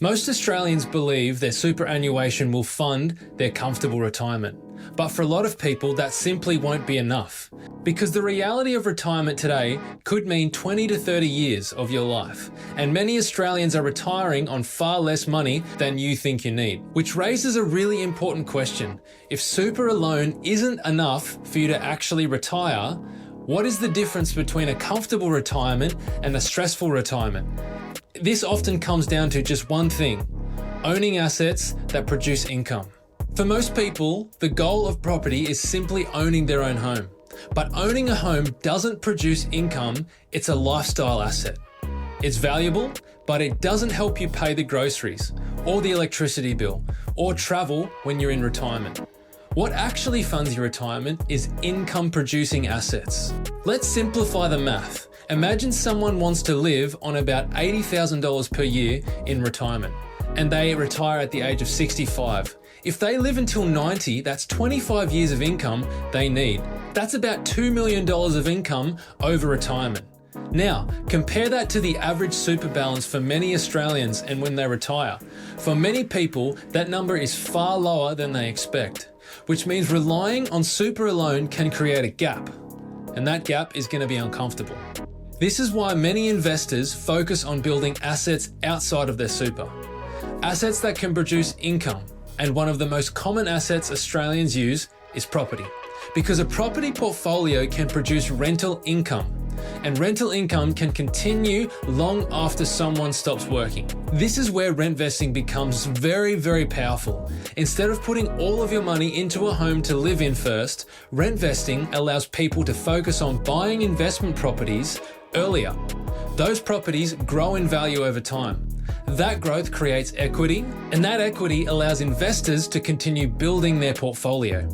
Most Australians believe their superannuation will fund their comfortable retirement. But for a lot of people, that simply won't be enough. Because the reality of retirement today could mean 20 to 30 years of your life. And many Australians are retiring on far less money than you think you need. Which raises a really important question. If super alone isn't enough for you to actually retire, what is the difference between a comfortable retirement and a stressful retirement? This often comes down to just one thing: owning assets that produce income. For most people, the goal of property is simply owning their own home. But owning a home doesn't produce income, it's a lifestyle asset. It's valuable, but it doesn't help you pay the groceries, or the electricity bill, or travel when you're in retirement. What actually funds your retirement is income-producing assets. Let's simplify the math. Imagine someone wants to live on about $80,000 per year in retirement, and they retire at the age of 65. If they live until 90, that's 25 years of income they need. That's about $2 million of income over retirement. Now, compare that to the average super balance for many Australians and when they retire. For many people, that number is far lower than they expect, which means relying on super alone can create a gap, and that gap is going to be uncomfortable. This is why many investors focus on building assets outside of their super. Assets that can produce income. And one of the most common assets Australians use is property. Because a property portfolio can produce rental income. And rental income can continue long after someone stops working. This is where rent vesting becomes very, very powerful. Instead of putting all of your money into a home to live in first, rent vesting allows people to focus on buying investment properties earlier. Those properties grow in value over time. That growth creates equity, and that equity allows investors to continue building their portfolio.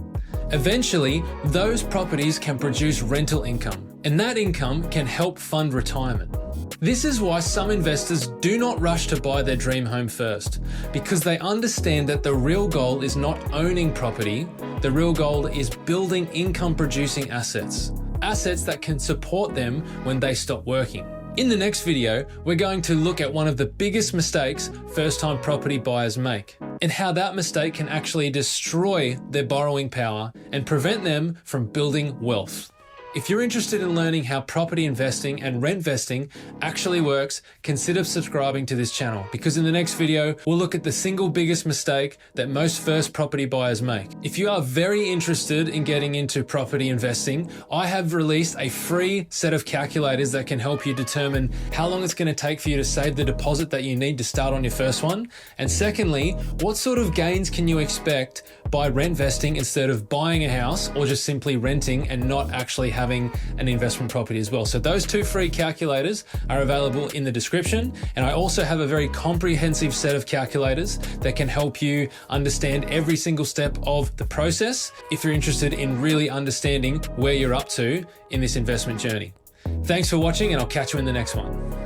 Eventually, those properties can produce rental income, and that income can help fund retirement. This is why some investors do not rush to buy their dream home first, because they understand that the real goal is not owning property, the real goal is building income-producing assets. Assets that can support them when they stop working. In the next video, we're going to look at one of the biggest mistakes first-time property buyers make, and how that mistake can actually destroy their borrowing power and prevent them from building wealth. If you're interested in learning how property investing and rent vesting actually works, consider subscribing to this channel, because in the next video, we'll look at the single biggest mistake that most first property buyers make. If you are very interested in getting into property investing, I have released a free set of calculators that can help you determine how long it's going to take for you to save the deposit that you need to start on your first one. And secondly, what sort of gains can you expect by rent vesting instead of buying a house or just simply renting and not actually having an investment property as well. So those two free calculators are available in the description. And I also have a very comprehensive set of calculators that can help you understand every single step of the process if you're interested in really understanding where you're up to in this investment journey. Thanks for watching, and I'll catch you in the next one.